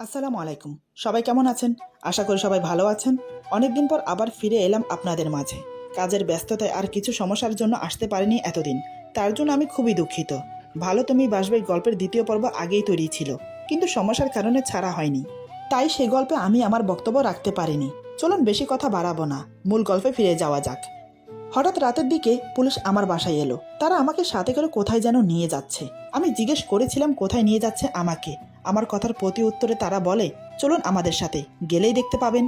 আসসালামু আলাইকুম। সবাই কেমন আছেন? আশা করি সবাই ভালো আছেন। অনেকদিন পর আবার ফিরে এলাম আপনাদের মাঝে। কাজের ব্যস্ততায় আর কিছু সমস্যার জন্য আসতে পারিনি এতদিন। তার জন্য আমি খুবই দুঃখিত। ভালো তুমি বাসবে গল্পের দ্বিতীয় পর্ব আগেই তৈরি ছিল, কিন্তু সমস্যার কারণে ছাড়া হয়নি। তাই সেই গল্পে আমি আমার বক্তব্য রাখতে পারিনি। চলুন বেশি কথা বাড়াবো না, মূল গল্পে ফিরে যাওয়া যাক। হঠাৎ রাতের দিকে পুলিশ আমার বাসায় এলো। তারা আমাকে সাথে করে কোথায় যেন নিয়ে যাচ্ছে। আমি জিজ্ঞেস করেছিলাম কোথায় নিয়ে যাচ্ছে আমাকে। আমার কথার প্রতি উত্তরে তারা বলে, চলুন আমাদের সাথে, গেলেই দেখতে পাবেন।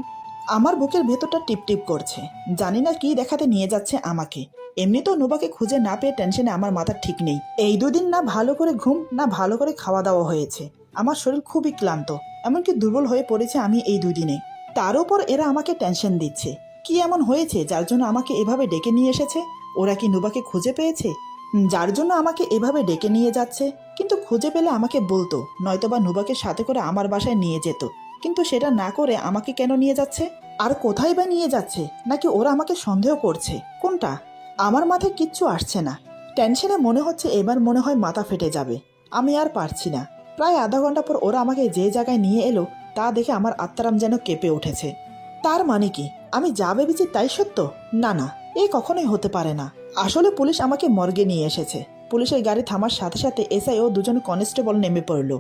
আমার বুকের ভেতরটা টিপটিপ করছে। জানি না কি দেখাতে নিয়ে যাচ্ছে আমাকে। এমনিতেও নুবাকে খুঁজে না পেয়ে টেনশনে আমার মাথা ঠিক নেই। এই দুদিন না ভালো করে ঘুম না ভালো করে খাওয়া দাওয়া হয়েছে। আমার শরীর খুবই ক্লান্ত, এমনকি দুর্বল হয়ে পড়েছে আমি এই দুদিনে। তার উপর এরা আমাকে টেনশন দিচ্ছে। কি এমন হয়েছে যার জন্য আমাকে এভাবে ডেকে নিয়ে এসেছে? ওরা কি নুবাকে খুঁজে পেয়েছে, যার জন্য আমাকে এভাবে ডেকে নিয়ে যাচ্ছে? কিন্তু খুঁজে পেলে আমাকে বলতো, নয়তোবা নুবাকে সাথে করে আমার বাসায় নিয়ে যেত। কিন্তু সেটা না করে আমাকে কেন নিয়ে যাচ্ছে? আর কোথায় বা নিয়ে যাচ্ছে? নাকি ওরা আমাকে সন্দেহ করছে? কোনটা? আমার মাথায় কিচ্ছু আসছে না। টেনশনে মনে হচ্ছে এবার মনে হয় মাথা ফেটে যাবে। আমি আর পারছি না। প্রায় আধা ঘন্টা পর ওরা আমাকে যে জায়গায় নিয়ে এলো তা দেখে আমার আত্মারাম যেন কেঁপে উঠেছে। তার মানে কি আমি যা ভেবেছি তাই সত্য? না না, এ কখনোই হতে পারে না। আসলে পুলিশ আমাকে মর্গে নিয়ে এসেছে। পুলিশের গাড়ি থামার সাথে সাথে এসআই ও দুজন কনস্টেবল নেমে পড়ল।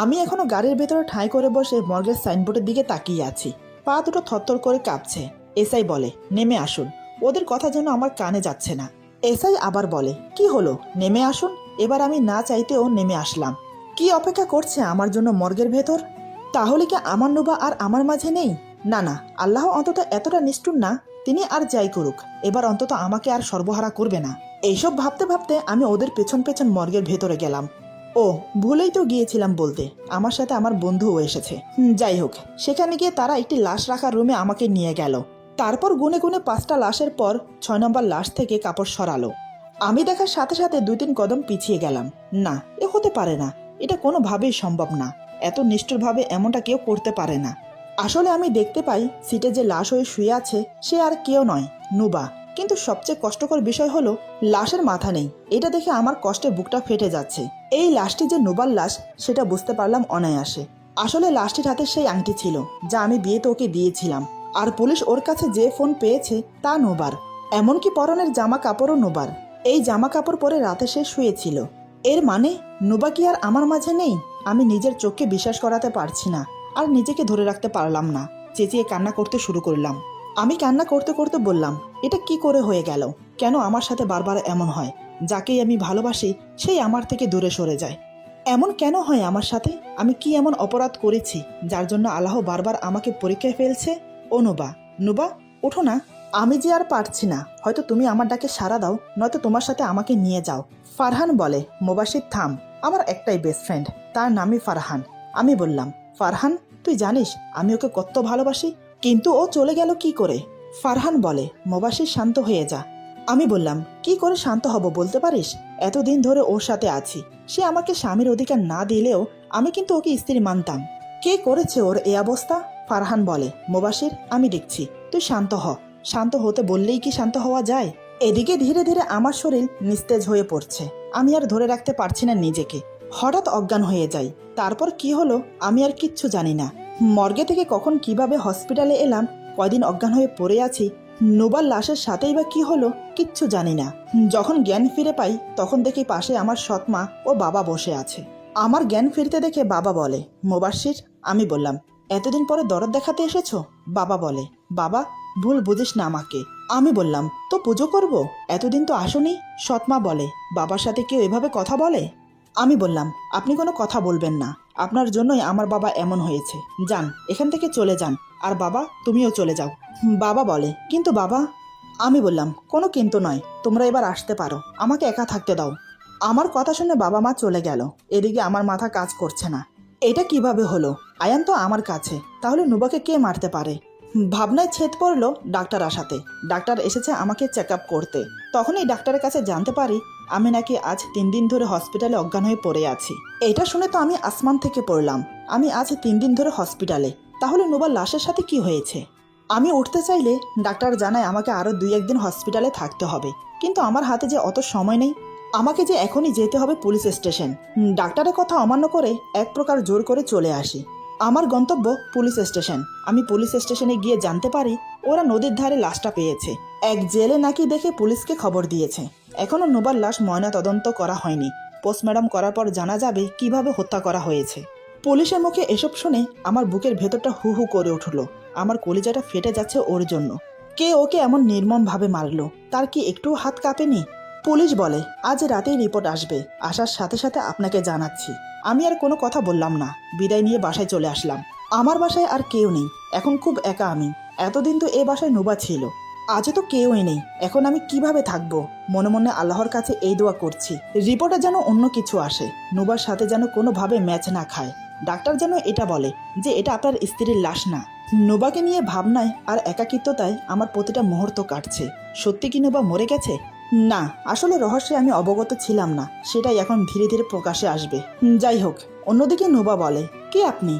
আমি এখনো গাড়ির ভেতরে ঠাঁই করে বসে মর্গের সাইনবোর্ডের দিকে তাকিয়ে আছি। পা দুটো থরথর করে কাঁপছে। এসআই বলে, নেমে আসুন। ওদের কথা যেন আমার কানে যাচ্ছে না। এসআই আবার বলে, কি হলো, নেমে আসুন। এবার আমি না চাইতেও নেমে আসলাম। কি অপেক্ষা করছে আমার জন্য মর্গের ভেতর? তাহলে কি আমার নুবা আর আমার মাঝে নেই? না না, আল্লাহ অন্তত এতটা নিষ্ঠুর না। তিনি আর যাই করুক, এবার অন্তত আমাকে আর সর্বহারা করবে না। এইসব ভাবতে ভাবতে আমি ওদের পেছন পেছন মর্গের ভেতরে গেলাম। ও, ভুলেই তো গিয়েছিলাম বলতে, আমার সাথে আমার বন্ধুও এসেছে। যাই হোক, সেখানে গিয়ে তারা একটি লাশ রাখার রুমে আমাকে নিয়ে গেল। তারপর গুনে গুনে 5টা লাশের পর 6 নম্বর লাশ থেকে কাপড় সরালো। আমি দেখার সাথে সাথে 2-3 কদম পিছিয়ে গেলাম। না, এ হতে পারে না। এটা কোনোভাবেই সম্ভব না। এত নিষ্ঠুরভাবে এমনটা কেউ করতে পারে না। আসলে আমি দেখতে পাই সিটে যে লাশ হয়ে শুয়ে আছে সে আর কেউ নয়, নুবা। কিন্তু সবচেয়ে কষ্টকর বিষয় হলো লাশের মাথা নেই। এটা দেখে আমার কষ্টে বুকটা ফেটে যাচ্ছে। এই লাশটি যে নুবার লাশ সেটা বুঝতে পারলাম অনায়াসে। আসলে লাশটির হাতে সেই আংটি ছিল যা আমি বিয়েতে ওকে দিয়েছিলাম। আর পুলিশ ওর কাছে যে ফোন পেয়েছে তা নুবার। এমনকি পরনের জামা কাপড়ও নুবার। এই জামা কাপড় পরে রাতে সে শুয়েছিল। এর মানে নুবা কি আর আমার মাঝে নেই? আমি নিজের চোখকে বিশ্বাস করাতে পারছি না। আর নিজেকে ধরে রাখতে পারলাম না। চেঁচিয়ে কান্না করতে শুরু করলাম। আমি কান্না করতে করতে বললাম, এটা কি করে হয়ে গেল? কেন আমার সাথে বারবার এমন হয়? যাকেই আমি ভালোবাসি সেই আমার থেকে দূরে সরে যায়। এমন কেন হয় আমার সাথে? আমি কি এমন অপরাধ করেছি যার জন্য আল্লাহ বারবার আমাকে পরীক্ষায় ফেলছে? ও নুবা, নুবা, ওঠো না। আমি যে আর পারছি না। হয়তো তুমি আমার ডাকে সাড়া দাও, নয়তো তোমার সাথে আমাকে নিয়ে যাও। ফারহান বলে, মুবাশির থাম। আমার একটাই বেস্ট ফ্রেন্ড, তার নামই ফারহান। আমি বললাম, ফারহান, তুই জানিস আমি ওকে কত ভালোবাসি, কিন্তু ও চলে গেল কি করে? ফারহান বলে, মুবাশির শান্ত হয়ে যা। আমি বললাম, কি করে শান্ত হব বলতে পারিস? এতদিন ধরে ওর সাথে আছি। সে আমাকে স্বামীর অধিকার না দিলেও আমি কিন্তু ওকে স্ত্রী মানতাম। কে করেছে ওর এই অবস্থা? ফারহান বলে, মুবাশির, আমি দেখছি, তুই শান্ত হ। শান্ত হতে বললেই কি শান্ত হওয়া যায়? এদিকে ধীরে ধীরে আমার শরীর নিস্তেজ হয়ে পড়ছে। আমি আর ধরে রাখতে পারছি না নিজেকে। হঠাৎ অজ্ঞান হয়ে যাই। তারপর কি হলো আমি আর কিচ্ছু জানি না। মর্গে থেকে কখন কিভাবে হসপিটালে এলাম, কয়দিন অজ্ঞান হয়ে পড়ে আছি, নুবার লাশের সাথেই বা কি হলো কিচ্ছু জানি না। যখন জ্ঞান ফিরে পাই তখন দেখি পাশে আমার সৎমা ও বাবা বসে আছে। আমার জ্ঞান ফিরতে দেখে বাবা বলে, মুবাশির। আমি বললাম, এতদিন পরে দরদ দেখাতে এসেছো? বাবা বলে, বাবা, ভুল বুঝিস না আমাকে। আমি বললাম, তো পুজো করব, এতদিন তো আসোনি। সৎমা বলে, বাবার সাথে কেউ এভাবে কথা বলে? আমি বললাম, আপনি কোনো কথা বলবেন না। আপনার জন্যই আমার বাবা এমন হয়েছে। যান, এখান থেকে চলে যান। আর বাবা, তুমিও চলে যাও। বাবা বলে, কিন্তু বাবা। আমি বললাম, কোনো কিন্তু নয়, তোমরা এবার আসতে পারো, আমাকে একা থাকতে দাও। আমার কথা শুনে বাবা মা চলে গেল। এদিকে আমার মাথা কাজ করছে না। এটা কিভাবে হলো? আয়ান তো আমার কাছে, তাহলে নুবাকে কে মারতে পারে? ভাবনায় ছেদ পড়লো ডাক্তার আসাতে। ডাক্তার এসেছে আমাকে চেক আপ করতে। তখনই ডাক্তারের কাছে জানতে পারি আমি নাকি আজ 3 দিন ধরে হসপিটালে অজ্ঞান হয়ে পড়ে আছি। এটা শুনে তো আমি আসমান থেকে পড়লাম। আমি আজ 3 দিন ধরে হসপিটালে, তাহলে নুবার লাশের সাথে কি হয়েছে? আমি উঠতে চাইলে ডাক্তার জানায় আমাকে আরও 2-1 দিন হসপিটালে থাকতে হবে। কিন্তু আমার হাতে যে অত সময় নেই। আমাকে যে এখনই যেতে হবে পুলিশ স্টেশন। ডাক্তারের কথা অমান্য করে এক প্রকার জোর করে চলে আসি। আমার গন্তব্য পুলিশ স্টেশন। আমি পুলিশ স্টেশনে গিয়ে জানতে পারি ওরা নদীর ধারে লাশটা পেয়েছে। এক জেলে নাকি দেখে পুলিশকে খবর দিয়েছে। এখনো নুবার লাশ ময়না তদন্ত করা হয়নি। পোস্টমর্টম করার পর জানা যাবে কিভাবে হত্যা করা হয়েছে। পুলিশের মুখে এসব শুনে আমার বুকের ভেতরটা হু হু করে উঠল। আমার কলিজাটা ফেটে যাচ্ছে ওর জন্য। কে ওকে এমন নির্মমভাবে মারলো? তার কি একটু হাত কাঁপেনি? পুলিশ বলে আজ রাতেই রিপোর্ট আসবে, আসার সাথে সাথে আপনাকে জানাচ্ছি। আমি আর কোনো কথা বললাম না, বিদায় নিয়ে বাসায় চলে আসলাম। আমার বাসায় আর কেউ নেই, এখন খুব একা আমি। এতদিন তো এ বাসায় নুবা ছিল, আজও তো কেউই নেই। এখন আমি কিভাবে থাকবো? মনে মনে আল্লাহর কাছে এই দোয়া করছি, রিপোর্টে যেন অন্য কিছু আসে, নুবার সাথে যেন কোনোভাবে ম্যাচ না খায়। ডাক্তার যেন এটা বলে যে এটা আপনার স্ত্রীর লাশ না। নুবাকে নিয়ে ভাবনায় আর একাকিত্বতায় আমার প্রতিটা মুহূর্ত কাটছে। সত্যি কি নুবা মরে গেছে? না, আসলে রহস্যে আমি অবগত ছিলাম না, সেটাই এখন ধীরে ধীরে প্রকাশে আসবে। যাই হোক, অন্যদিকে নুবা বলে, কে আপনি?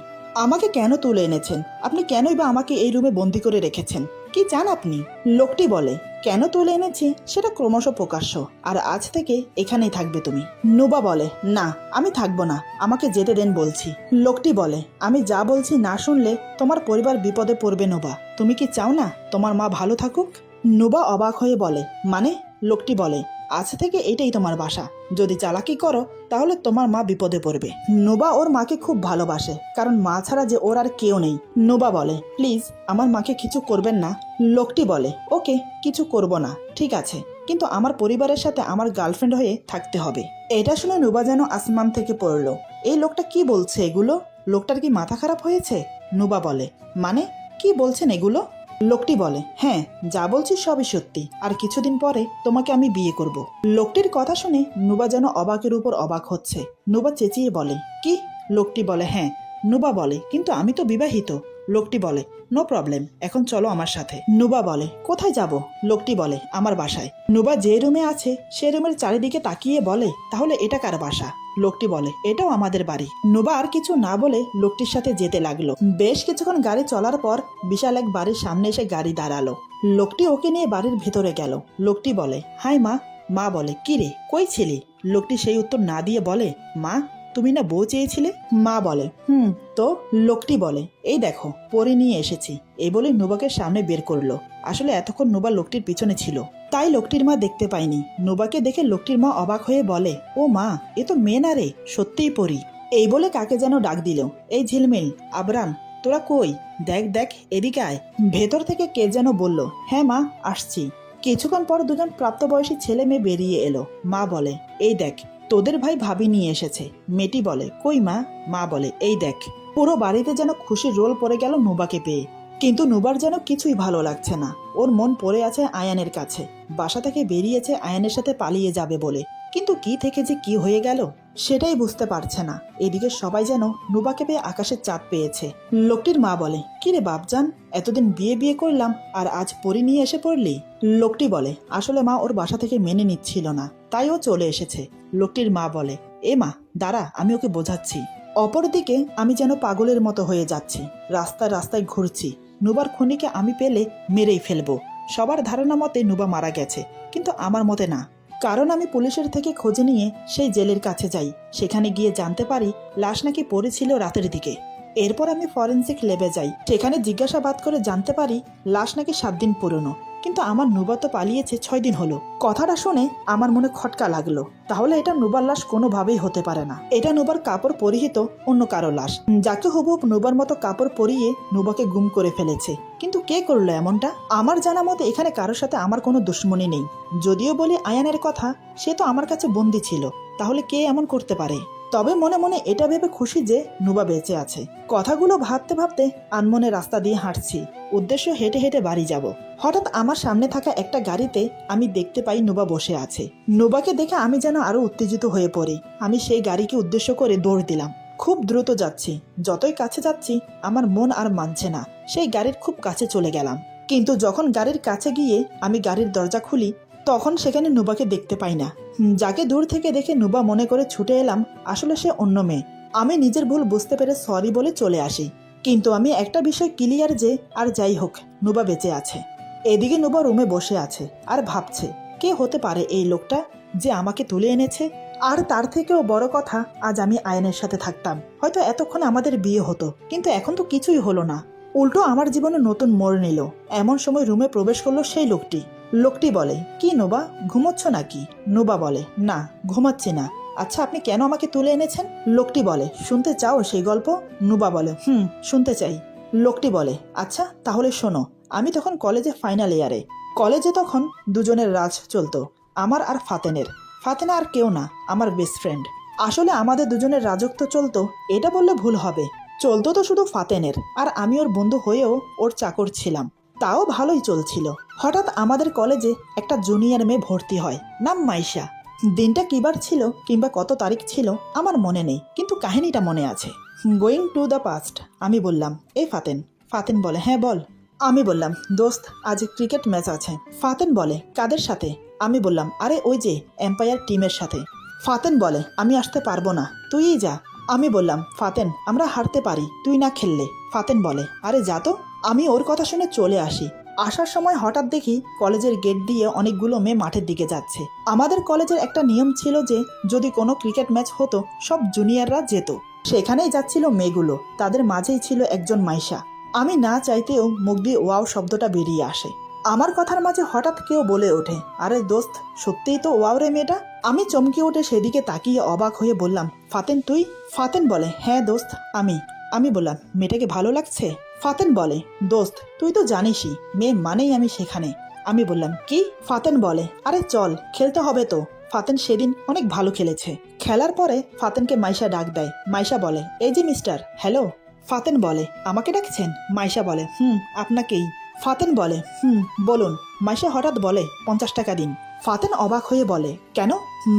আমাকে কেন তুলে এনেছেন? আপনি কেনই বা আমাকে এই রুমে বন্দি করে রেখেছেন? কি চান আপনি? লোকটি বলে, কেন তুলে এনেছি সেটা ক্রমশ প্রকাশ্য, আর আজ থেকে এখানেই থাকবে তুমি। নুবা বলে, না আমি থাকবো না, আমাকে যেতে দেন বলছি। লোকটি বলে, আমি যা বলছি না শুনলে তোমার পরিবার বিপদে পড়বে নুবা। তুমি কি চাও না তোমার মা ভালো থাকুক? নুবা অবাক হয়ে বলে, মানে? লোকটি বলে, আজ থেকে এটাই তোমার বাসা, যদি চালাকি করো তাহলে তোমার মা বিপদে পড়বে। নুবা ওর মাকে খুব ভালোবাসে, কারণ মা ছাড়া যে ওর আর কেউ নেই। নুবা বলে, প্লিজ আমার মাকে কিছু করবেন না। লোকটি বলে, ওকে, কিছু করব না, ঠিক আছে, কিন্তু আমার পরিবারের সাথে আমার গার্লফ্রেন্ড হয়ে থাকতে হবে। এটা শুনে নুবা যেন আসমান থেকে পড়ল। এই লোকটা কি বলছে এগুলো? লোকটার কি মাথা খারাপ হয়েছে? নুবা বলে, মানে কি বলছেন এগুলো? লোকটি বলে, হ্যাঁ, যা বলছি সবই সত্যি, আর কিছুদিন পরে তোমাকে আমি বিয়ে করব। লোকটির কথা শুনে নুবা যেন অবাকের উপর অবাক হচ্ছে। নুবা চেঁচিয়ে বলে, কি? লোকটি বলে, হ্যাঁ। নুবা বলে, কিন্তু আমি তো বিবাহিত। লোকটি বলে, নো প্রবলেম, এখন চলো আমার সাথে। নুবা বলে, কোথায় যাব? লোকটি বলে, আমার বাসায়। নুবা যে রুমে আছে সে রুমের চারিদিকে তাকিয়ে বলে, তাহলে এটা কার বাসা? লোকটি বলে, এটাও আমাদের বাড়ি। নুবা আর কিছু না বলে লোকটির সাথে যেতে লাগলো। বেশ কিছুক্ষণ গাড়ি চলার পর বিশাল এক বাড়ির সামনে এসে গাড়ি দাঁড়ালো। লোকটি ওকে নিয়ে বাড়ির ভেতরে গেল। লোকটি বলে, হাই মা। মা বলে, কি রে, কই ছিলি? লোকটি সেই উত্তর না দিয়ে বলে, মা তুমি না বউ চেয়েছিলে? মা বলে, তো? লোকটি বলে, এই দেখো পরে নিয়ে এসেছি। এই বলে নুবাকে সামনে বের করলো। আসলে এতক্ষণ নুবা লোকটির পিছনে ছিল, তাই লোকটির মা দেখতে পায়নি। নুবাকে দেখে লোকটির মা অবাক হয়ে বলে, ও মা, এ তো মেয়ে না রে, সত্যিই পরি। এই বলে কাকে যেন ডাক দিল, এই ঝিলমিল, আবরাম, তোরা কই? দেখ দেখ, এদিকে আয়। ভেতর থেকে কে যেন বলল, হ্যাঁ মা, আসছি। কিছুক্ষণ পর দুজন প্রাপ্তবয়সী ছেলে মেয়ে বেরিয়ে এলো। মা বলে, এই দেখ তোদের ভাই ভাবি নিয়ে এসেছে। মেয়েটি বলে, কই মা? মা বলে, এই দেখ। পুরো বাড়িতে যেন খুশির রোল পড়ে গেল নুবাকে পেয়ে। কিন্তু নুবার যেন কিছুই ভালো লাগছে না। ওর মন পড়ে আছে আয়ানের কাছে। বাসা থেকে বেরিয়েছে আয়ানের সাথে পালিয়ে যাবে বলে, কিন্তু কি থেকে যে কি হয়ে গেল সেটাই বুঝতে পারছে না। এদিকে সবাই যেন নুবাকে পেয়ে আকাশের চাঁদ পেয়েছে। লোকটির মা বলে, কি রে বাপজান, এতদিন বিয়ে বিয়ে করলাম আর আজ পরি নিয়ে এসে পড়লি? লোকটি বলে, আসলে মা ওর বাসা থেকে মেনে নিচ্ছিল না, তাই ও চলে এসেছে। লোকটির মা বলে, এ মা দাঁড়া, আমি ওকে বোঝাচ্ছি। অপরদিকে আমি যেন পাগলের মতো হয়ে যাচ্ছি, রাস্তায় রাস্তায় ঘুরছি। নুবার খুনিকে আমি পেলে মেরেই ফেলবো। সবার ধারণা মতে নুবা মারা গেছে, কিন্তু আমার মতে না। কারণ আমি পুলিশের থেকে খোঁজ নিয়ে সেই জেলের কাছে যাই। সেখানে গিয়ে জানতে পারি লাশ নাকি পড়েছিল রাতের দিকে। এরপর আমি ফরেন্সিক ল্যাবে যাই। সেখানে জিজ্ঞাসাবাদ করে জানতে পারি লাশ নাকি 7 দিন পুরনো, কিন্তু আমার নুবা তো পালিয়েছে 6 দিন হলো। কথাটা শুনে আমার মনে খটকা লাগলো। তাহলে এটা নুবার লাশ কোনোভাবেই হতে পারে না। এটা নুবার কাপড় পরিহিত অন্য কারো লাশ, যাকে হুবহুব নুবার মতো কাপড় পরিয়ে নুবাকে গুম করে ফেলেছে। কিন্তু কে করলো এমনটা? আমার জানা মতে এখানে কারোর সাথে আমার কোনো দুশ্মনী নেই। যদিও বলি আয়ানের কথা, সে তো আমার কাছে বন্দী ছিল, তাহলে কে এমন করতে পারে? তবে মনে মনে এটা ভেবে খুশি যে নুবা বেঁচে আছে। কথাগুলো ভাবতে ভাবতে আনমনে রাস্তা দিয়ে হাঁটছি, উদ্দেশ্য হেঁটে হেঁটে বাড়ি যাব। হঠাৎ আমার সামনে থাকা একটা গাড়িতে আমি দেখতে পাই নুবা বসে আছে। নুবাকে দেখে আমি যেন আরো উত্তেজিত হয়ে পড়ি। আমি সেই গাড়িকে উদ্দেশ্য করে দৌড় দিলাম। খুব দ্রুত যাচ্ছি, যতই কাছে যাচ্ছি আমার মন আর মানছে না। সেই গাড়ির খুব কাছে চলে গেলাম, কিন্তু যখন গাড়ির কাছে গিয়ে আমি গাড়ির দরজা খুলি, তখন সেখানে নুবাকে দেখতে পাই না। যাকে দূর থেকে দেখে নুবা মনে করে ছুটে এলাম, আসলে সে অন্য মেয়ে। আমি নিজের ভুল বুঝতে পেরে সরি বলে চলে আসি। কিন্তু আমি একটা বিষয় ক্লিয়ার যে, আর যাই হোক, নুবা বেঁচে আছে। এদিকে নুবা রুমে বসে আছে আর ভাবছে, কে হতে পারে এই লোকটা যে আমাকে তুলে এনেছে। আর তার থেকেও বড় কথা, আজ আমি আয়নের সাথে থাকতাম, হয়তো এতক্ষণ আমাদের বিয়ে হতো, কিন্তু এখন তো কিছুই হলো না। উল্টো আমার জীবনে নতুন মোড় নিল। এমন সময় রুমে প্রবেশ করলো সেই লোকটি। লোকটি বলে, কি নোবা, ঘুমোচ্ছ নাকি? নোবা বলে, না, ঘুমাচ্ছি না। আচ্ছা, আপনি কেন আমাকে তুলে এনেছেন? লোকটি বলে, শুনতে চাও সেই গল্প? নোবা বলে, শুনতে চাই। লোকটি বলে, আচ্ছা তাহলে শোনো। আমি তখন কলেজে ফাইনাল ইয়ারে। কলেজে তখন দুজনের রাজ চলতো, আমার আর ফাতেনের। ফাতেনা আর কেউ না, আমার বেস্ট ফ্রেন্ড। আসলে আমাদের দুজনের রাজত্ব চলতো, এটা বললে ভুল হবে। চলতো তো শুধু ফাতেনের, আর আমি ওর বন্ধু হয়েও ওর চাকর ছিলাম। তাও ভালোই চলছিল। হঠাৎ আমাদের কলেজে একটা জুনিয়র মেয়ে ভর্তি হয়, নাম মাইশা। দিনটা কিবার ছিল কিংবা কত তারিখ ছিল আমার মনে নেই, কিন্তু কাহিনীটা মনে আছে। Going to the past. আমি বললাম, এই ফাতেন। ফাতেন বলে, হ্যাঁ বল। আমি বললাম, দোস্ত আজ ক্রিকেট ম্যাচ আছে। ফাতেন বলে, কাদের সাথে? আমি বললাম, আরে ওই যে এম্পায়ার টিমের সাথে। ফাতেন বলে, আমি আসতে পারবো না, তুইই যা। আমি বললাম, ফাতেন আমরা হারতে পারি, তুই না খেললে। ফাতেন বলে, আরে যা তো। আমি ওর কথা শুনে চলে আসি। আসার সময় হঠাৎ দেখি কলেজের গেট দিয়ে অনেকগুলো মেয়ে মাঠের দিকে যাচ্ছে। আমাদের কলেজের একটা নিয়ম ছিল যে যদি কোনো ক্রিকেট ম্যাচ হতো সব জুনিয়ররা যেত। সেখানেই যাচ্ছিল মেয়েগুলো, তাদের মাঝেই ছিল একজন মাইশা। আমি না চাইতেও মুখ দিয়ে ওয়াও শব্দটা বেরিয়ে আসে। আমার কথার মাঝে হঠাৎ কেউ বলে ওঠে, আরে দোস্ত, সত্যিই তো ওয়াও রে মেয়েটা। আমি চমকে উঠে সেদিকে তাকিয়ে অবাক হয়ে বললাম, ফাতেন তুই? ফাতেন বলে, হ্যাঁ দোস্ত আমি। আমি বললাম, মেয়েটাকে ভালো লাগছে? ফাতেন বলে, দোস্ত তুই তো জানিসই, মেয়ে মানেই আমি সেখানে। আমি বললাম, কি? ফাতেন বলে, আরে চল, খেলতে হবে তো। ফাতেন সেদিন অনেক ভালো খেলেছে। খেলার পরে ফাতেনকে মাইশা ডাক দেয়। মাইশা বলে, এই যে মিস্টার, হ্যালো। ফাতেন বলে, আমাকে ডাকছেন? মাইশা বলে, আপনাকেই। ফাতেন বলে, বলুন। মাইশা হঠাৎ বলে, 50 টাকা দিন। ফাতেন অবাক হয়ে বলে, কেন?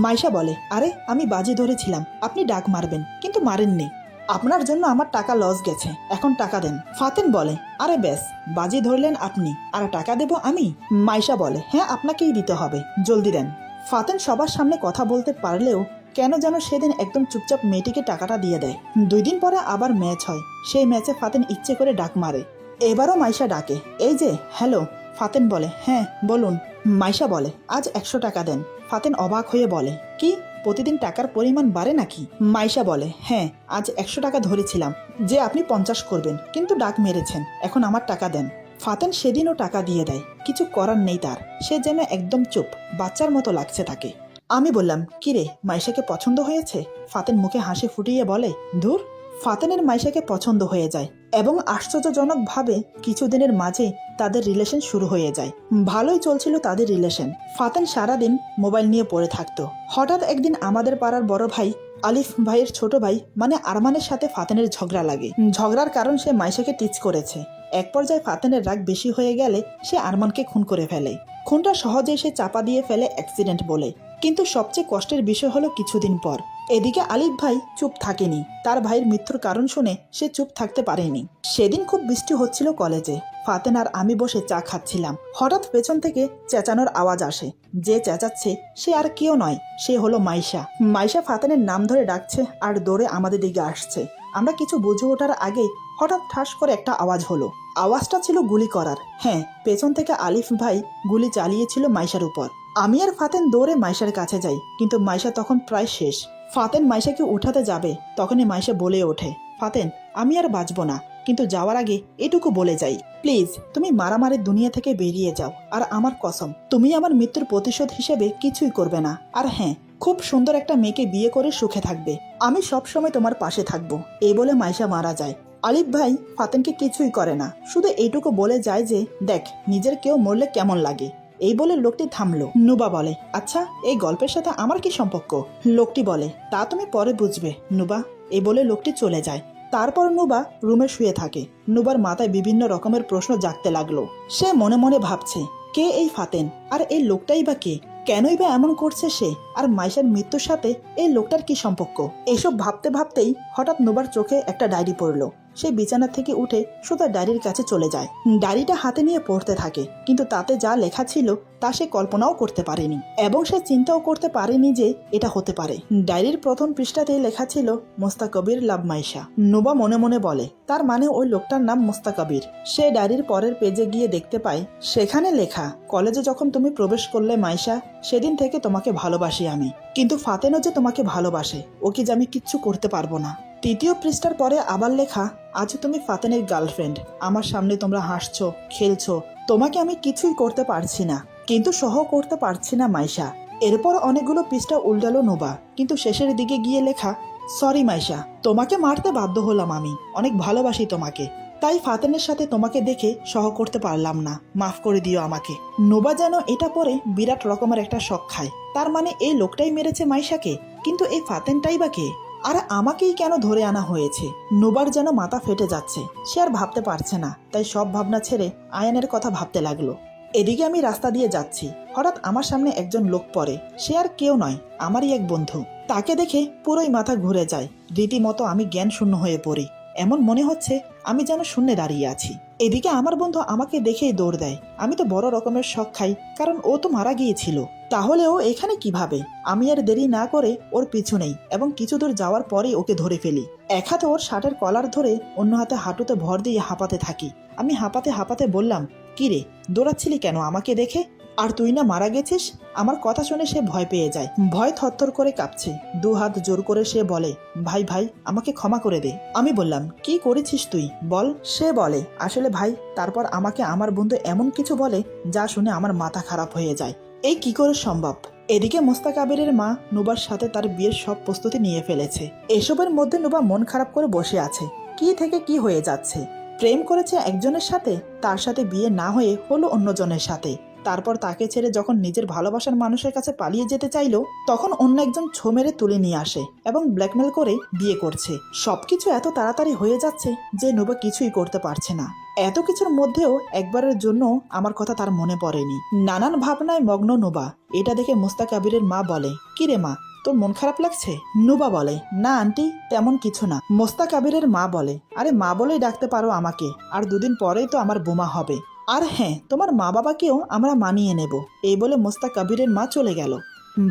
মাইশা বলে, আরে আমি বাজি ধরেছিলাম আপনি ডাক মারবেন, কিন্তু মারেননি। আপনার জন্য আমার টাকা লস গেছে, এখন টাকা দেন। ফাতেন বলে, আরে ব্যাস, বাজি ধরলেন আপনি, আর টাকা দেব আমি? মাইশা বলে, হ্যাঁ আপনাকেই দিতে হবে, জলদি দেন। ফাতেন সবার সামনে কথা বলতে পারলেও কেন যেন সেদিন একদম চুপচাপ মেয়েটিকে টাকাটা দিয়ে দেয়। 2 দিন পরে আবার ম্যাচ হয়। সেই ম্যাচে ফাতেন ইচ্ছে করে ডাক মারে। এবারও মাইশা ডাকে, এই যে, হ্যালো। ফাতেন বলে, হ্যাঁ বলুন। মাইশা বলে, আজ 100 টাকা দেন। ফাতেন অবাক হয়ে বলে, কি, প্রতিদিন টাকার পরিমাণ বাড়ে নাকি? মাইশা বলে, হ্যাঁ, আজ 100 টাকা ধরেছিলাম যে আপনি 50 করবেন, কিন্তু ডাক মেরেছেন, এখন আমার টাকা দেন। ফাতেন সেদিনও টাকা দিয়ে দেয়। কিছু করার নেই তার, সে যেন একদম চুপ, বাচ্চার মতো লাগছে তাকে। আমি বললাম, কিরে, মাইশাকে পছন্দ হয়েছে? ফাতেন মুখে হাসি ফুটিয়ে বলে, ধুর। ফাতেনের মাইশাকে পছন্দ হয়ে যায় এবং আশ্চর্যজনকভাবে কিছুদিনের মাঝে তাদের রিলেশন শুরু হয়ে যায়। ভালোই চলছিল তাদের রিলেশন। ফাতেন সারাদিন মোবাইল নিয়ে পড়ে থাকতো। হঠাৎ একদিন আমাদের পাড়ার বড় ভাই আলিফ ভাইয়ের ছোট ভাই মানে আরমানের সাথে ফাতেনের ঝগড়া লাগে। ঝগড়ার কারণ সে মাইশাকে টিচ করেছে। এক পর্যায়ে ফাতেনের রাগ বেশি হয়ে গেলে সে আরমানকে খুন করে ফেলে। খুনটা সহজেই সে চাপা দিয়ে ফেলে অ্যাক্সিডেন্ট বলে। কিন্তু সবচেয়ে কষ্টের বিষয় হলো কিছুদিন পর এদিকে আলিফ ভাই চুপ থাকেনি। তার ভাইয়ের মৃত্যুর কারণ শুনে সে চুপ থাকতে পারেনি। সেদিন খুব বৃষ্টি হচ্ছিল কলেজে। ফাতেন আর আমি বসে চা খাচ্ছিলাম। হঠাৎ পেছন থেকে চেঁচানোর আওয়াজ আসে। যে চেঁচাচ্ছে সে আর কেউ নয়, সে হলো মাইশা। মাইশা ফাতেনের নাম ধরে ডাকছে আর দৌড়ে আমাদের দিকে আসছে। আমরা কিছু বুঝে ওঠার আগেই হঠাৎ ঠাস করে একটা আওয়াজ হলো। আওয়াজটা ছিল গুলি করার। হ্যাঁ, পেছন থেকে আলিফ ভাই গুলি চালিয়েছিল মাইশার উপর। আমি আর ফাতেন দৌড়ে মাইশার কাছে যাই, কিন্তু মাইশা তখন প্রায় শেষ। ফাতেন মাইশাকে উঠাতে যাবে, তখনই মাইশা বলে ওঠে, ফাতেন আমি আর বাঁচব না, কিন্তু যাওয়ার আগে এটুকু বলে যাই, প্লিজ তুমি মারামারির দুনিয়া থেকে বেরিয়ে যাও। আর আমার কসম, তুমি আমার মৃত্যুর প্রতিশোধ হিসেবে কিছুই করবে না। আর হ্যাঁ, খুব সুন্দর একটা মেয়েকে বিয়ে করে সুখে থাকবে। আমি সবসময় তোমার পাশে থাকবো। এই বলে মাইশা মারা যায়। আলিফ ভাই ফাতেনকে কিছুই করে না, শুধু এইটুকু বলে যায় যে দেখ নিজের কেউ মরলে কেমন লাগে। এই বলে লোকটি থামলো। নুবা বলে, আচ্ছা এই গল্পের সাথে আমার কি সম্পর্ক? লোকটি বলে, তা তুমি পরে বুঝবে নুবা। এই বলে লোকটি চলে যায়। তারপর নুবা রুমে শুয়ে থাকে। নুবার মাথায় বিভিন্ন রকমের প্রশ্ন জাগতে লাগলো। সে মনে মনে ভাবছে, কে এই ফাতেন, আর এই লোকটাই বা কে? কেনই বা এমন করছে সে? আর মাইশার মৃত্যুর সাথে এই লোকটার কি সম্পর্ক? এসব ভাবতে ভাবতেই হঠাৎ নুবার চোখে একটা ডায়েরি পড়লো। সে বিছানা থেকে উঠে সোজা ডায়েরির কাছে চলে যায়। ডায়েরিটা হাতে নিয়ে পড়তে থাকে, কিন্তু তাতে যা লেখা ছিল তা সে কল্পনাও করতে পারেনি এবং সে চিন্তাও করতে পারেনি যে এটা হতে পারে। ডায়েরির প্রথম পৃষ্ঠাতেই লেখা ছিল মোস্তাকবির লাভ মাইশা। নুবা মনে মনে বলে, তার মানে ওই লোকটার নাম মোস্তাকবির। সে ডায়েরির পরের পেজে গিয়ে দেখতে পায় সেখানে লেখা, কলেজে যখন তুমি প্রবেশ করলে মাইশা, সেদিন থেকে তোমাকে ভালোবাসি আমি, কিন্তু ফাতেনও যে তোমাকে ভালোবাসে, ওকে যে আমি কিচ্ছু করতে পারবো না। তৃতীয় পৃষ্ঠার পরে আবার লেখা, আজ তুমি ফাতেনের গার্লফ্রেন্ড, আমার সামনে তোমরা হাসছো খেলছো, তোমাকে আমি কিছুই করতে পারছি না, কিন্তু সহ করতে পারছি না মাইশা। এরপর অনেকগুলো পৃষ্ঠা উল্টালো নোবা, কিন্তু শেষের দিকে গিয়ে লেখা, সরি মাইশা, তোমাকে মারতে বাধ্য হলাম, আমি অনেক ভালোবাসি তোমাকে, তাই ফাতেনের সাথে তোমাকে দেখে সহ করতে পারলাম না, মাফ করে দিও আমাকে। নোবা যেন এটা পরে বিরাট রকমের একটা শক খায়। তার মানে এই লোকটাই মেরেছে মাইশাকে, কিন্তু এই ফাতেনটাই বা কে? আর আমাকেই কেন ধরে আনা হয়েছে? নোবার যেন মাথা ফেটে যাচ্ছে, সে আর ভাবতে পারছে না, তাই সব ভাবনা ছেড়ে আয়ানের কথা ভাবতে লাগলো। এদিকে আমি রাস্তা দিয়ে যাচ্ছি, হঠাৎ আমার সামনে একজন লোক পড়ে। সে আর কেউ নয়, আমারই এক বন্ধু। তাকে দেখে পুরোই মাথা ঘুরে যায়, রীতিমতো আমি জ্ঞান শূন্য হয়ে পড়ি। এমন মনে হচ্ছে আমি যেন শূন্যে দাঁড়িয়ে আছি। এদিকে আমার বন্ধু আমাকে দেখেই দৌড় দেয়। আমি তো বড় রকমের শক খাই, কারণ ও তো মারা গিয়েছিল। তাহলে ও এখানে কিভাবে? আমি আর দেরি না করে ওর পিছু নেই এবং কিছু দূর যাওয়ার পরেই ওকে ধরে ফেলি। এক হাতে ওর শার্টের কলার ধরে অন্য হাতে হাঁটুতে ভর দিয়ে হাঁপাতে থাকি। আমি হাঁপাতে হাঁপাতে বললাম, কি রে, দৌড়াচ্ছিলি কেন আমাকে দেখে? আর তুই না মারা গেছিস? আমার কথা শুনে সে ভয় পেয়ে যায়, ভয় থরথর করে কাঁপছে। দু হাত জোর করে সে বলে, ভাই ভাই, আমাকে ক্ষমা করে দে। আমি বললাম, কি করেছিস তুই বল? সে বলে, আসলে ভাই, তারপর আমাকে আমার বন্ধু এমন কিছু বলে যা শুনে আমার মাথা খারাপ হয়ে যায়। এই কি করে সম্ভব? এদিকে মোস্তাকাবিরের মা নুবার সাথে তার বিয়ের সব প্রস্তুতি নিয়ে ফেলেছে। এসবের মধ্যে নুবা মন খারাপ করে বসে আছে। কি থেকে কি হয়ে যাচ্ছে। প্রেম করেছে একজনের সাথে, তার সাথে বিয়ে না হয়ে হলো অন্যজনের সাথে। তারপর তাকে ছেড়ে যখন নিজের ভালোবাসার মানুষের কাছে পালিয়ে যেতে চাইলো, তখন অন্য একজন ছো মেরে তুলে নিয়ে আসে এবং ব্ল্যাকমেল করে বিয়ে করছে। সবকিছু এত তাড়াতাড়ি হয়ে যাচ্ছে যে নুবা কিছুই করতে পারছে না। এত কিছুর মধ্যেও একবারের জন্য আমার কথা তার মনে পড়েনি। নানান ভাবনায় মগ্ন নুবা। এটা দেখে মোস্তাকাবিরের মা বলে, কি রে মা, তোর মন খারাপ লাগছে? নুবা বলে, না আন্টি, তেমন কিছু না। মোস্তাকাবিরের মা বলে, আরে মা বলেই ডাকতে পারো আমাকে, আর দুদিন পরেই তো আমার বোমা হবে। আর হ্যাঁ, তোমার মা বাবাকেও আমরা মানিয়ে নেব। এই বলে মোস্তাকাবিরের মা চলে গেল।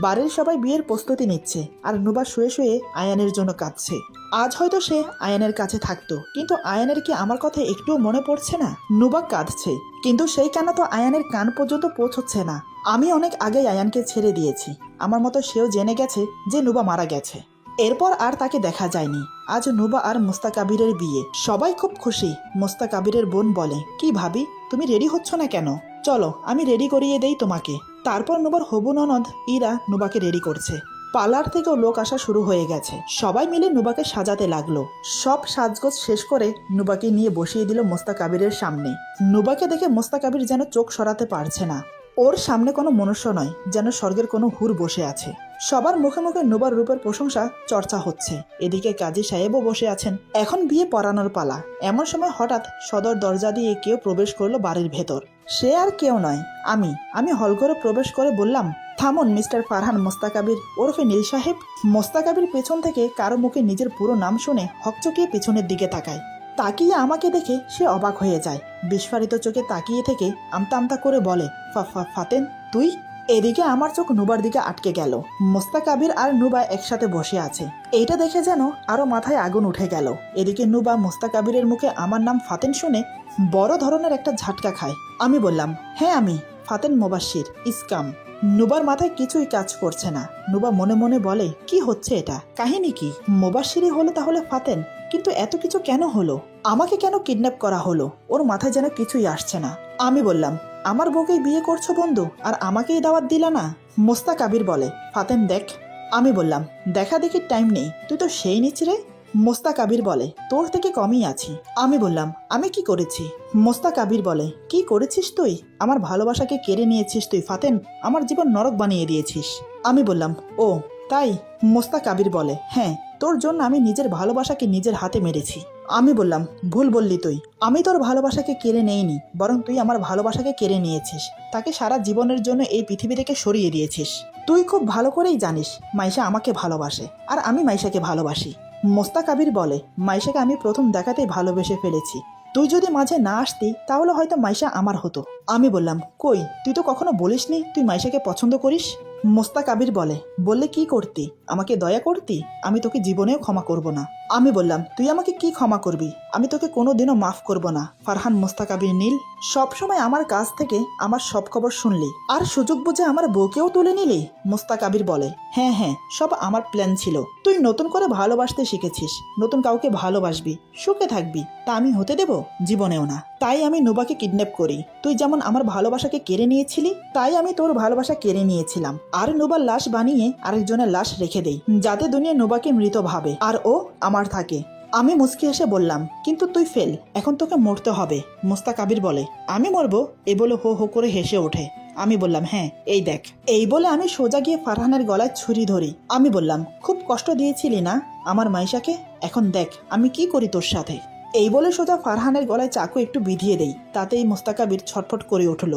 বাড়ির সবাই বিয়ের প্রস্তুতি নিচ্ছে, আর নুবা শুয়ে শুয়ে আয়ানের জন্য কাঁদছে। আজ হয়তো সে আয়ানের কাছে থাকতো, কিন্তু আয়ানের কি আমার কথা একটুও মনে পড়ছে না? নুবা কাঁদছে, কিন্তু সেই কান্না তো আয়ানের কান পর্যন্ত পৌঁছচ্ছে না। আমি অনেক আগেই আয়ানকে ছেড়ে দিয়েছি। আমার মতো সেও জেনে গেছে যে নুবা মারা গেছে। এরপর আর তাকে দেখা যায়নি। আজ নুবা আর মোস্তাকাবিরের বিয়ে, সবাই খুব খুশি। মোস্তাকাবিরের বোন বলে, কি ভাবি, তুমি রেডি হচ্ছ না কেন? চলো আমি রেডি করিয়ে দেই তোমাকে। তারপর নুবার হবু ননদ ইরা নুবাকে রেডি করছে। পার্লার থেকেও লোক আসা শুরু হয়ে গেছে। সবাই মিলে নুবাকে সাজাতে লাগলো। সব সাজগোজ শেষ করে নুবাকে নিয়ে বসিয়ে দিল মোস্তাকাবিরের সামনে। নুবাকে দেখে মোস্তাকাবির যেন চোখ সরাতে পারছে না। ওর সামনে কোনো মনুষ্য নয়, যেন স্বর্গের কোনো হুর বসে আছে। সবার মুখে মুখে নুবার রূপের প্রশংসা চর্চা হচ্ছে। এদিকে কাজী সাহেবও বসে আছেন। এখন বিয়ে পড়ানোর পালা। এমন সময় হঠাৎ সদর দরজা দিয়ে কেউ প্রবেশ করলো বাড়ির ভেতর। সে আর কেউ নয়, আমি হলঘরে প্রবেশ করে বললাম, থামুন মিস্টার ফারহান মোস্তাকাবির ওরফে নীল সাহেব। মোস্তাকাবির পেছন থেকে কারো মুখে নিজের পুরো নাম শুনে হকচকিয়ে পেছনের দিকে তাকায়। তাকিয়ে আমাকে দেখে সে অবাক হয়ে যায়। বিস্ফারিত চোখে তাকিয়ে থেকে আমতা আমতা করে বলে, ফাতেন তুই? এদিকে আমার চোখ নুবার দিকে আটকে গেল। মোস্তাকাবির আর নুবা একসাথে বসে আছে। এইটা দেখে যেন আরো মাথায় আগুন উঠে গেল। এদিকে নুবা মোস্তাকাবিরের মুখে আমার নাম ফাতেন শুনে বড় ধরনের একটা ঝাটকা খায়। আমি বললাম, হ্যাঁ আমি ফাতেন মোবাশ্বির ইসকাম। নুবার মাথায় কিছুই কাজ করছে না। নুবা মনে মনে বলে, কি হচ্ছে এটা? কাহিনী কি? মোবাশ্বিরই হলো তাহলে ফাতেন, কিন্তু এত কিছু কেন হলো? আমাকে কেন কিডন্যাপ করা হলো? ওর মাথায় যেন কিছুই আসছে না। আমি বললাম, আমার বউকেই বিয়ে করছো বন্ধু, আর আমাকেই দাওয়াত দিলা না? মোস্তাকাবির বলে, ফাতেন দেখ। আমি বললাম, দেখা দেখি টাইম নেই, তুই তো সেই নিচরে। মোস্তাকাবির বলে, তোর থেকে কমই আছি। আমি বললাম, আমি কি করেছি? মোস্তাকাবির বলে, কি করেছিস তুই? আমার ভালোবাসাকে কেড়ে নিয়েছিস তুই ফাতেন, আমার জীবন নরক বানিয়ে দিয়েছিস। আমি বললাম, ও তাই? মোস্তাকাবির বলে, হ্যাঁ, তোর জন্য আমি নিজের ভালোবাসাকে নিজের হাতে মেরেছি। আমি বললাম, ভুল বললি তুই। আমি তোর ভালোবাসাকে কেড়ে নেইনি, বরং তুই আমার ভালোবাসাকে কেড়ে নিয়েছিস। তাকে সারা জীবনের জন্য এই পৃথিবী থেকে সরিয়ে দিয়েছিস। তুই খুব ভালো করেই জানিস মাইশা আমাকে ভালোবাসে, আর আমি মাইশাকে ভালোবাসি। মোস্তাক আবির বলে, মাইশাকে আমি প্রথম দেখাতেই ভালোবেসে ফেলেছি। তুই যদি মাঝে না আসতি তাহলে হয়তো মাইশা আমার হতো। আমি বললাম, কই, তুই তো কখনো বলিসনি তুই মাইশাকে পছন্দ করিস। মোস্তাক আবির বলে, বললে কি করতি, আমাকে দয়া করতি, আমি তোকে জীবনেও ক্ষমা করব না। আমি বললাম, তুই আমাকে কি ক্ষমা করবি, আমি তোকে কোনোদিনও মাফ করব না। ফারহান মোস্তাক আবির নীল, সবসময় আমার কাছ থেকে আমার সব খবর শুনলি, আর সুযোগ বুঝে আমার বউকেও তুলে নিলি। মোস্তাক আবির বলে, হ্যাঁ হ্যাঁ, সব আমার প্ল্যান ছিল। তুই নতুন করে ভালোবাসতে শিখেছিস, নতুন কাউকে ভালোবাসবি, সুখে থাকবি, তা আমি হতে দেব জীবনেও না। তাই আমি নুবাকে কিডন্যাপ করি। তুই যেমন আমার ভালোবাসাকে কেড়ে নিয়েছিলি, তাই আমি তোর ভালোবাসা কেড়ে নিয়েছিলাম, আর নুবার লাশ বানিয়ে আরেকজনের লাশ রেখে দেই, যাতে দুনিয়া নুবাকে মৃত ভাবে আর ও আমার থাকে। আমি মুচকি এসে বললাম, কিন্তু তুই ফেল, এখন তোকে মরতে হবে। মোস্তাক আবির বলে, আমি মরবো? এ বলে হো হো করে হেসে ওঠে। আমি বললাম, হ্যাঁ এই দেখ। এই বলে আমি সোজা গিয়ে ফারহানের গলায় ছুরি ধরি। আমি বললাম, খুব কষ্ট দিয়েছিলি না আমার মাইশাকে, এখন দেখ আমি কি করি তোর সাথে। এই বলে সোজা ফারহানের গলায় চাকু একটু বিধিয়ে দেই, তাতেই মোস্তাক আবির ছটফট করে উঠল।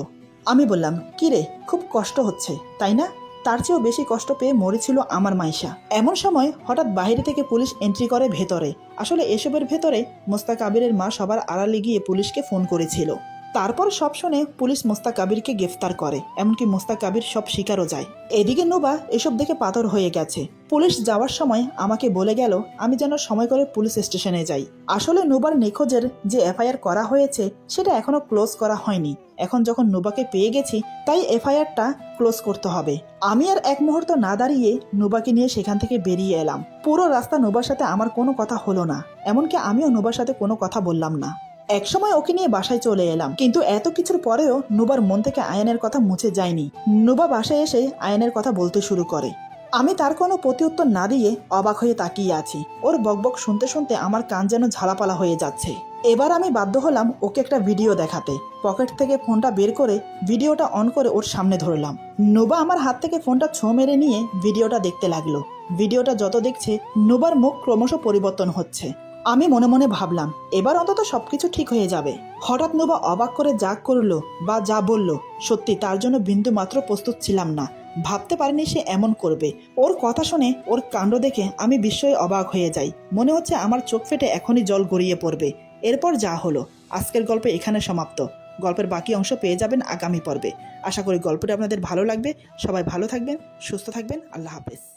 আমি বললাম, কি রে, খুব কষ্ট হচ্ছে তাই না? তার চেয়েও বেশি কষ্ট পেয়ে মরেছিল আমার মাইশা। এমন সময় হঠাৎ বাইরে থেকে পুলিশ এন্ট্রি করে ভেতরে। আসলে এসবের ভেতরে মোস্তাক আবিরের মা সবার আড়ালে গিয়ে পুলিশকে ফোন করেছিল। তারপর সব শুনে পুলিশ মোস্তাক আবিরকে গ্রেফতার করে, এমনকি মোস্তাক আবির সব স্বীকারও যায়। এদিকে নোবা এসব দেখে পাথর হয়ে গেছে। পুলিশ যাওয়ার সময় আমাকে বলে গেল আমি যেন সময় করে পুলিশ স্টেশনে যাই। আসলে নোবার নিখোঁজের যে এফআইআর করা হয়েছে সেটা এখনো ক্লোজ করা হয়নি। এখন যখন নোবাকে পেয়ে গেছি তাই এফআইআরটা ক্লোজ করতে হবে। আমি আর এক মুহূর্ত না দাঁড়িয়ে নোবাকে নিয়ে সেখান থেকে বেরিয়ে এলাম। পুরো রাস্তা নোবার সাথে আমার কোনো কথা হলো না, এমনকি আমিও নোবার সাথে কোনো কথা বললাম না। একসময় ওকে নিয়ে বাসায় চলে এলাম, কিন্তু এত কিছুর পরেও নুবার মন থেকে আয়ানের কথা মুছে যায়নি। নুবা বাসায় এসে আয়ানের কথা বলতে শুরু করে। আমি তার কোনো প্রতিউত্তর না দিয়ে অবাক হয়ে তাকিয়ে আছি। ওর বকবক শুনতে শুনতে আমার কান যেন ঝালাপালা হয়ে যাচ্ছে। এবার আমি বাধ্য হলাম ওকে একটা ভিডিও দেখাতে। পকেট থেকে ফোনটা বের করে ভিডিওটা অন করে ওর সামনে ধরলাম। নুবা আমার হাত থেকে ফোনটা ছোঁ মেরে নিয়ে ভিডিওটা দেখতে লাগলো। ভিডিওটা যত দেখছে নুবার মুখ ক্রমশ পরিবর্তন হচ্ছে। আমি মনে মনে ভাবলাম এবার অন্তত সবকিছু ঠিক হয়ে যাবে। হঠাৎ নোবা অবাক করে যা করলো বা যা বলল, সত্যি তার জন্য বিন্দু মাত্র প্রস্তুত ছিলাম না। ভাবতে পারিনি সে এমন করবে। ওর কথা শুনে, ওর কাণ্ড দেখে আমি বিস্ময়ে অবাক হয়ে যাই। মনে হচ্ছে আমার চোখ ফেটে এখনই জল গড়িয়ে পড়বে। এরপর যা হলো, আজকের গল্প এখানে সমাপ্ত। গল্পের বাকি অংশ পেয়ে যাবেন আগামী পর্বে। আশা করি গল্পটা আপনাদের ভালো লাগবে। সবাই ভালো থাকবেন, সুস্থ থাকবেন। আল্লাহ হাফেজ।